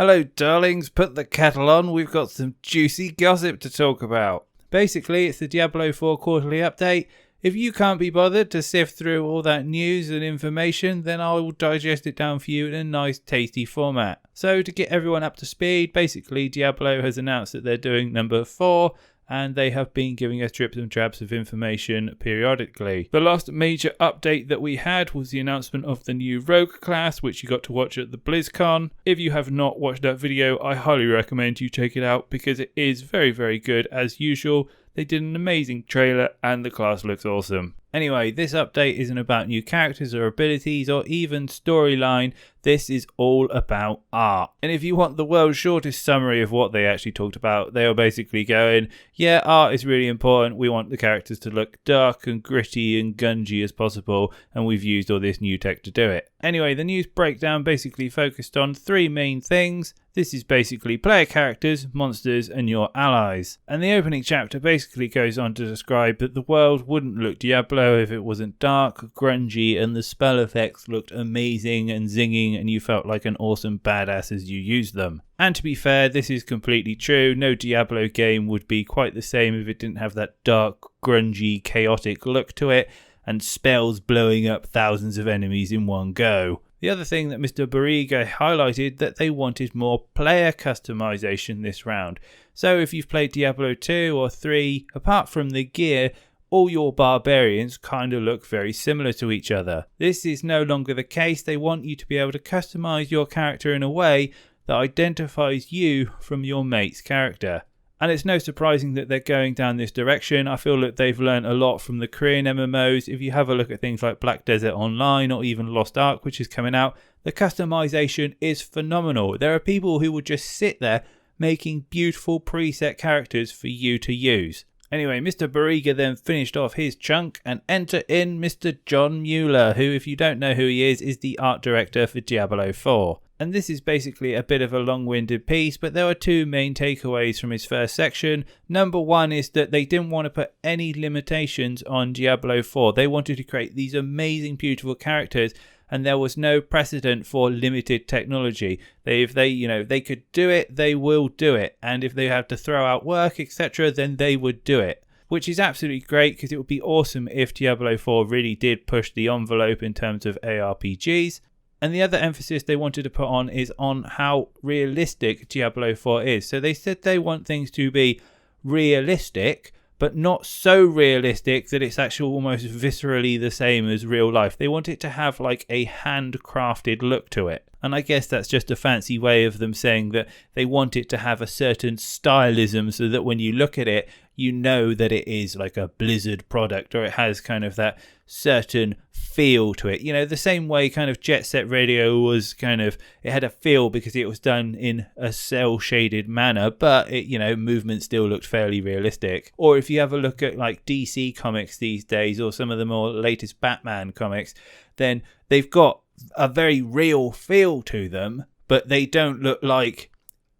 Hello darlings, put the kettle on, we've got some juicy gossip to talk about. Basically, it's the Diablo 4 quarterly update. If you can't be bothered to sift through all that news and information, then I will digest it down for you in a nice tasty format. So to get everyone up to speed, basically Diablo has announced that they're doing number 4, and they have been giving us drips and drabs of information periodically. The last major update that we had was the announcement of the new Rogue class, which you got to watch at the BlizzCon. If you have not watched that video, I highly recommend you check it out because it is very, very good as usual. They did an amazing trailer and the class looks awesome. Anyway, this update isn't about new characters or abilities or even storyline. This is all about art. And if you want the world's shortest summary of what they actually talked about, they are basically going, yeah, art is really important. We want the characters to look dark and gritty and gungy as possible, and we've used all this new tech to do it. Anyway, the news breakdown basically focused on 3 main things. This is basically player characters, monsters, and your allies. And the opening chapter basically goes on to describe that the world wouldn't look Diablo if it wasn't dark, grungy, and the spell effects looked amazing and zinging, and you felt like an awesome badass as you used them. And to be fair, this is completely true. No Diablo game would be quite the same if it didn't have that dark, grungy, chaotic look to it, and spells blowing up thousands of enemies in one go. The other thing that Mr. Barriga highlighted that they wanted more player customization this round. So if you've played Diablo 2 or 3, apart from the gear, all your barbarians kind of look very similar to each other. This is no longer the case. They want you to be able to customize your character in a way that identifies you from your mate's character. And it's no surprising that they're going down this direction. I feel that they've learned a lot from the Korean MMOs. If you have a look at things like Black Desert Online or even Lost Ark, which is coming out, the customization is phenomenal. There are people who will just sit there making beautiful preset characters for you to use. Anyway, Mr. Barriga then finished off his chunk and enter in Mr. John Mueller, who, if you don't know who he is the art director for Diablo 4. And this is basically a bit of a long-winded piece, but there are 2 main takeaways from his first section. Number 1 is that they didn't want to put any limitations on Diablo 4. They wanted to create these amazing, beautiful characters, and there was no precedent for limited technology. If they could do it, they will do it. And if they have to throw out work, etc., then they would do it. Which is absolutely great because it would be awesome if Diablo 4 really did push the envelope in terms of ARPGs. And the other emphasis they wanted to put on is on how realistic Diablo 4 is. So they said they want things to be realistic, but not so realistic that it's actually almost viscerally the same as real life. They want it to have like a handcrafted look to it. And I guess that's just a fancy way of them saying that they want it to have a certain stylism so that when you look at it, you know that it is like a Blizzard product or it has kind of that certain feel to it. You know, the same way kind of Jet Set Radio was kind of, it had a feel because it was done in a cell shaded manner, but it, movement still looked fairly realistic. Or if you have a look at like DC comics these days or some of the more latest Batman comics, then they've got a very real feel to them, but they don't look like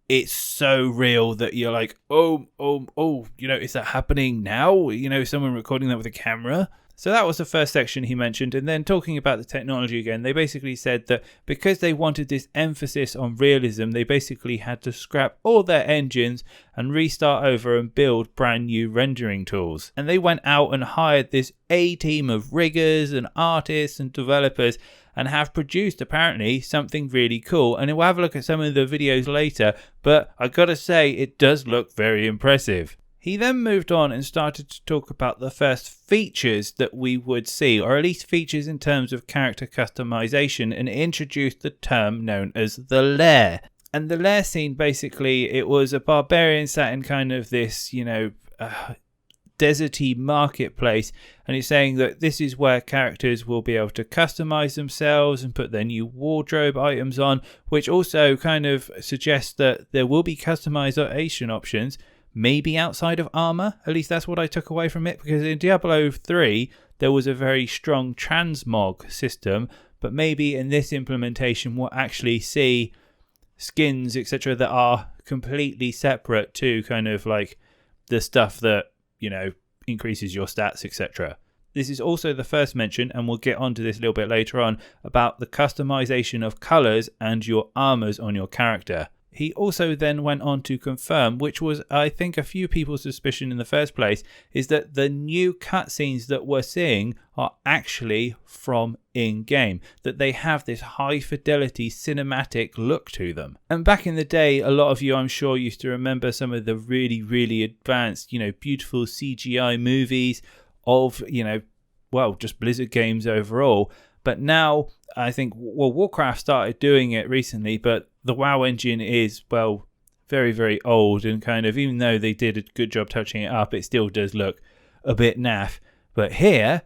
it's so real that you're like, oh, is that happening now? Someone recording that with a camera. So that was the first section he mentioned. And then talking about the technology again, they basically said that because they wanted this emphasis on realism, they basically had to scrap all their engines and restart over and build brand new rendering tools. And they went out and hired this A-team of riggers and artists and developers and have produced apparently something really cool. And we'll have a look at some of the videos later, but I gotta say it does look very impressive. He then moved on and started to talk about the first features that we would see, or at least features in terms of character customization, and introduced the term known as the lair. And the lair scene, basically, it was a barbarian sat in kind of this, deserty marketplace, and he's saying that this is where characters will be able to customize themselves and put their new wardrobe items on, which also kind of suggests that there will be customization options, maybe outside of armor. At least that's what I took away from it, because in Diablo 3 there was a very strong transmog system, but maybe in this implementation we'll actually see skins, etc., that are completely separate to kind of like the stuff that increases your stats, etc. This is also the first mention, and we'll get onto this a little bit later on, about the customization of colors and your armors on your character. He also then went on to confirm, which was, I think, a few people's suspicion in the first place, is that the new cutscenes that we're seeing are actually from in-game, that they have this high-fidelity cinematic look to them. And back in the day, a lot of you, I'm sure, used to remember some of the really, really advanced, beautiful CGI movies of, just Blizzard games overall. But now, I think, Warcraft started doing it recently, but the WoW engine is, very, very old, and kind of, even though they did a good job touching it up, it still does look a bit naff. But here,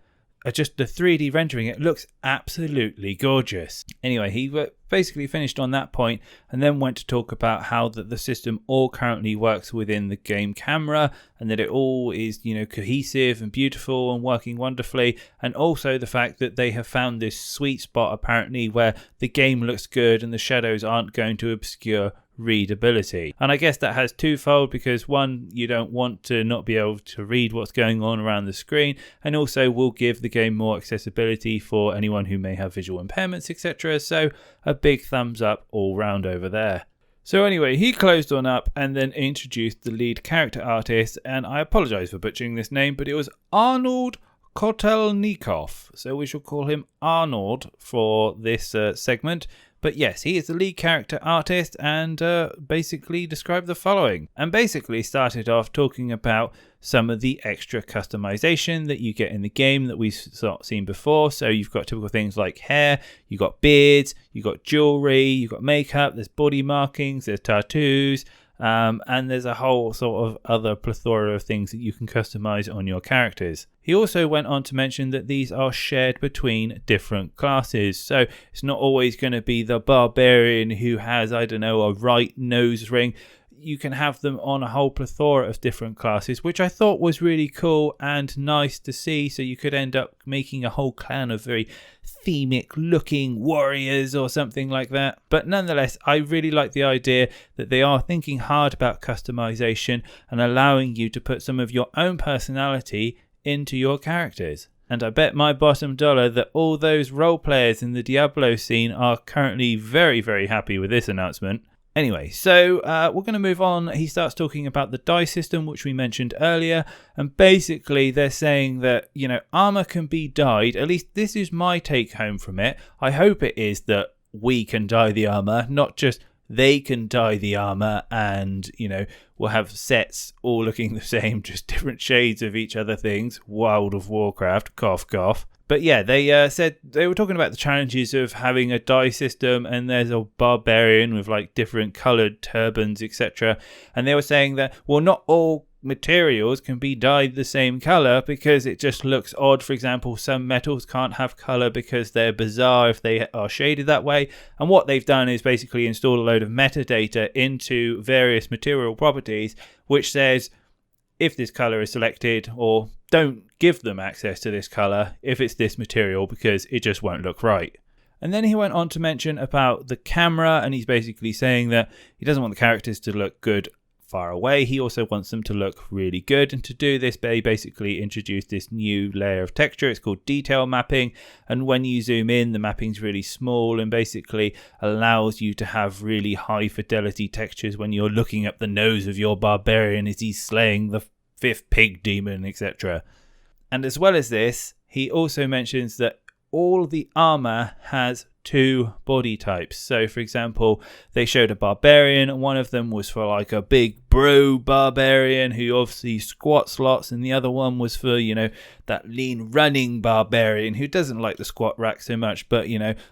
just the 3D rendering, it looks absolutely gorgeous. Anyway, he basically finished on that point and then went to talk about how that the system all currently works within the game camera, and that it all is, cohesive and beautiful and working wonderfully, and also the fact that they have found this sweet spot apparently where the game looks good and the shadows aren't going to obscure readability. And I guess that has twofold, because one, you don't want to not be able to read what's going on around the screen, and also will give the game more accessibility for anyone who may have visual impairments, etc. So a big thumbs up all round over there. So anyway, he closed on up and then introduced the lead character artist, and I apologise for butchering this name, but it was Arnold Kotelnikov. So we shall call him Arnold for this segment. But yes, he is the lead character artist, and basically described the following. And basically started off talking about some of the extra customization that you get in the game that we've seen before. So you've got typical things like hair, you've got beards, you've got jewelry, you've got makeup, there's body markings, there's tattoos, and there's a whole sort of other plethora of things that you can customize on your characters. He also went on to mention that these are shared between different classes. So it's not always going to be the barbarian who has, a right nose ring. You can have them on a whole plethora of different classes, which I thought was really cool and nice to see. So you could end up making a whole clan of very themic looking warriors or something like that. But nonetheless, I really like the idea that they are thinking hard about customization and allowing you to put some of your own personality into your characters. And I bet my bottom dollar that all those role players in the Diablo scene are currently very, very happy with this announcement. Anyway, so we're going to move on. He starts talking about the die system, which we mentioned earlier. And basically, they're saying that, armor can be dyed. At least this is my take home from it. I hope it is that we can dye the armor, not just they can dye the armor and, we'll have sets all looking the same, just different shades of each other things. World of Warcraft, cough, cough. But yeah, they said they were talking about the challenges of having a dye system, and there's a barbarian with like different coloured turbans, etc. And they were saying that, not all materials can be dyed the same colour because it just looks odd. For example, some metals can't have colour because they're bizarre if they are shaded that way. And what they've done is basically install a load of metadata into various material properties, which says if this colour is selected, or don't give them access to this colour if it's this material, because it just won't look right. And then he went on to mention about the camera, and he's basically saying that he doesn't want the characters to look good far away. He also wants them to look really good, and to do this they basically introduced this new layer of texture. It's called detail mapping, and when you zoom in, the mapping's really small and basically allows you to have really high fidelity textures when you're looking up the nose of your barbarian as he's slaying the 5th pig demon, etc. And as well as this, he also mentions that all the armor has 2 body types. So for example, they showed a barbarian, and one of them was for like a big bro barbarian who obviously squats lots, and the other one was for, that lean running barbarian who doesn't like the squat rack so much, but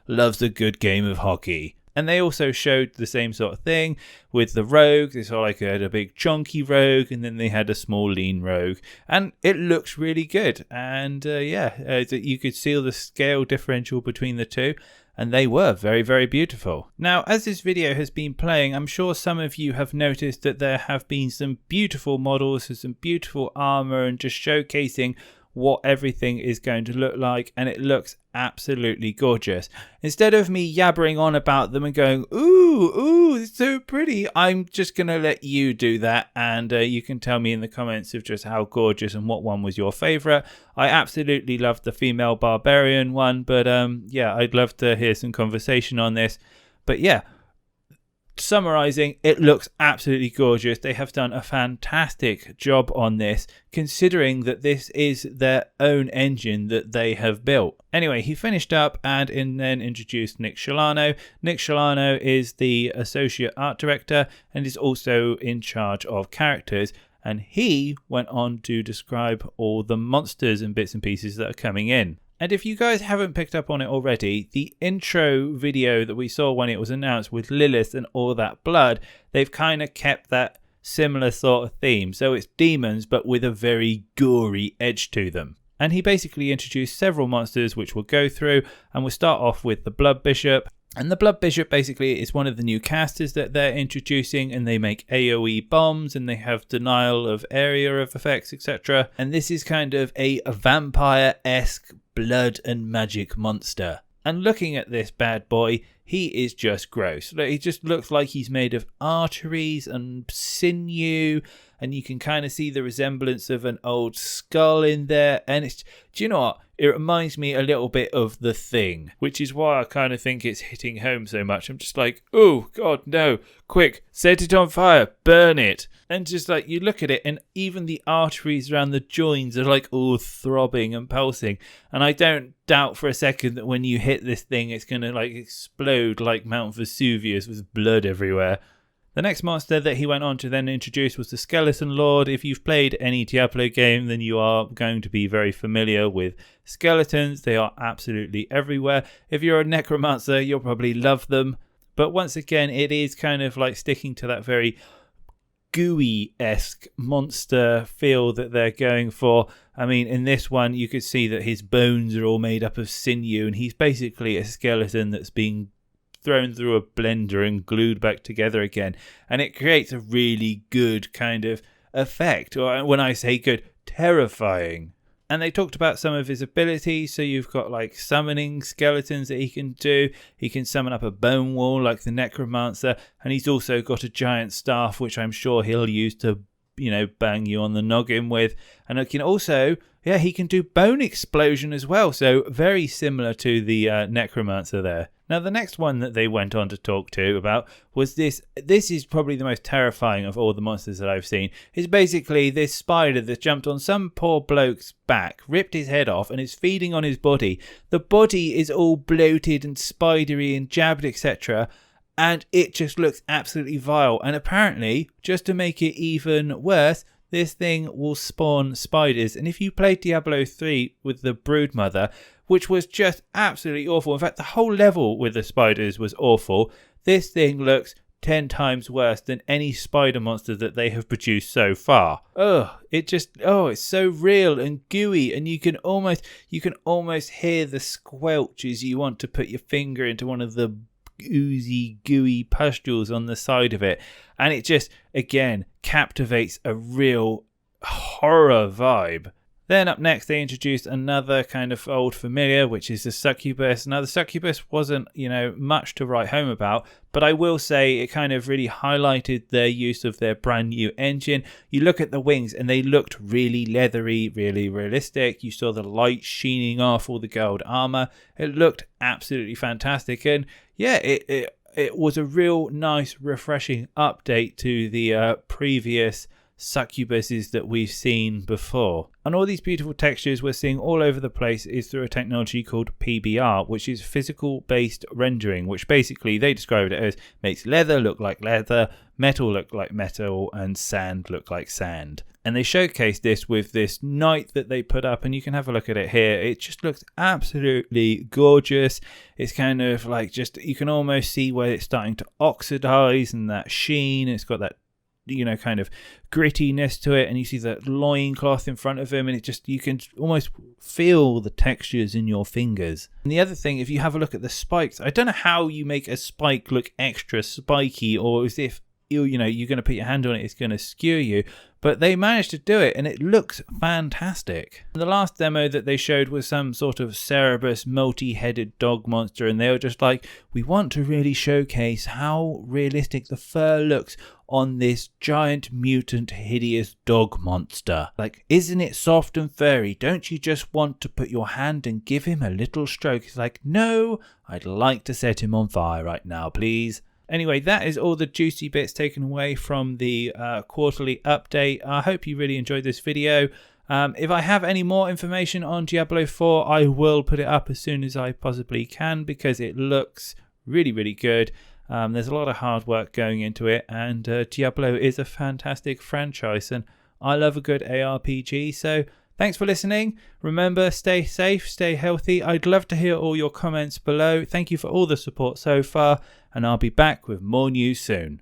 loves a good game of hockey. And they also showed the same sort of thing with the rogue. They saw like a big chunky rogue, and then they had a small lean rogue. And it looks really good. And you could see the scale differential between the two. And they were very, very beautiful. Now, as this video has been playing, I'm sure some of you have noticed that there have been some beautiful models with some beautiful armor and just showcasing what everything is going to look like, and it looks absolutely gorgeous. Instead of me yabbering on about them and going, ooh, it's so pretty, I'm just going to let you do that, and you can tell me in the comments of just how gorgeous and what one was your favourite. I absolutely loved the female barbarian one, but I'd love to hear some conversation on this. But yeah, Summarizing, it looks absolutely gorgeous. They have done a fantastic job on this, considering that this is their own engine that they have built. Anyway, he finished up and then introduced Nick Sciolano. Nick Sciolano is the associate art director and is also in charge of characters. And he went on to describe all the monsters and bits and pieces that are coming in. And if you guys haven't picked up on it already, the intro video that we saw when it was announced with Lilith and all that blood, they've kind of kept that similar sort of theme. So it's demons, but with a very gory edge to them. And he basically introduced several monsters which we'll go through, and we'll start off with the Blood Bishop. And the Blood Bishop basically is one of the new casters that they're introducing, and they make AoE bombs and they have denial of area of effects, etc. And this is kind of a vampire-esque blood and magic monster. And looking at this bad boy, he is just gross. He just looks like he's made of arteries and sinew, and you can kind of see the resemblance of an old skull in there. And it's, do you know what? It reminds me a little bit of The Thing, which is why I kind of think it's hitting home so much. I'm just like, oh, God, no. Quick, set it on fire, burn it. And just like, you look at it, and even the arteries around the joints are like all throbbing and pulsing. And I don't doubt for a second that when you hit this thing, it's going to like explode like Mount Vesuvius with blood everywhere. The next monster that he went on to then introduce was the Skeleton Lord. If you've played any Diablo game, then you are going to be very familiar with skeletons. They are absolutely everywhere. If you're a necromancer, you'll probably love them. But once again, it is kind of like sticking to that very gooey-esque monster feel that they're going for. I mean, in this one, you could see that his bones are all made up of sinew, and he's basically a skeleton that's being thrown through a blender and glued back together again, and it creates a really good kind of effect, or when I say good, terrifying. And they talked about some of his abilities. So you've got like summoning skeletons that he can do. He can summon up a bone wall like the necromancer, and he's also got a giant staff which I'm sure he'll use to, you know, bang you on the noggin with. And it can also, he can do bone explosion as well, so very similar to the necromancer there. Now, the next one that they went on to talk to about was this. This is probably the most terrifying of all the monsters that I've seen. It's basically this spider that jumped on some poor bloke's back, ripped his head off, and is feeding on his body. The body is all bloated and spidery and jabbed, etc., and it just looks absolutely vile. And apparently, just to make it even worse, this thing will spawn spiders. And if you played Diablo 3 with the Broodmother, which was just absolutely awful, in fact, the whole level with the spiders was awful, this thing looks 10 times worse than any spider monster that they have produced so far. It's so real and gooey, and you can almost hear the squelch as you want to put your finger into one of the oozy, gooey pustules on the side of it. And it just, again, captivates a real horror vibe. Then up next, they introduced another kind of old familiar, which is the succubus. Now, the succubus wasn't, much to write home about, but I will say it kind of really highlighted their use of their brand new engine. You look at the wings and they looked really leathery, really realistic. You saw the light sheening off all the gold armor. It looked absolutely fantastic. And yeah, it was a real nice, refreshing update to the previous succubuses that we've seen before. And all these beautiful textures we're seeing all over the place is through a technology called PBR, which is physical based rendering, which basically they described it as makes leather look like leather, metal look like metal, and sand look like sand. And they showcased this with this knight that they put up, and you can have a look at it here. It just looks absolutely gorgeous. It's kind of like you can almost see where it's starting to oxidize and that sheen. It's got that kind of grittiness to it, and you see that loincloth in front of him, and you can almost feel the textures in your fingers. And the other thing, if you have a look at the spikes, I don't know how you make a spike look extra spiky, or as if you're going to put your hand on it, it's going to skewer you, but they managed to do it and it looks fantastic. And the last demo that they showed was some sort of Cerebus multi-headed dog monster, and they were just like, we want to really showcase how realistic the fur looks on this giant mutant hideous dog monster. Like, isn't it soft and furry? Don't you just want to put your hand and give him a little stroke? It's like, no, I'd like to set him on fire right now, please. Anyway, that is all the juicy bits taken away from the quarterly update. I hope you really enjoyed this video. If I have any more information on Diablo 4, I will put it up as soon as I possibly can because it looks really, really good. There's a lot of hard work going into it, and Diablo is a fantastic franchise, and I love a good ARPG. So thanks for listening. Remember, stay safe, stay healthy. I'd love to hear all your comments below. Thank you for all the support so far, and I'll be back with more news soon.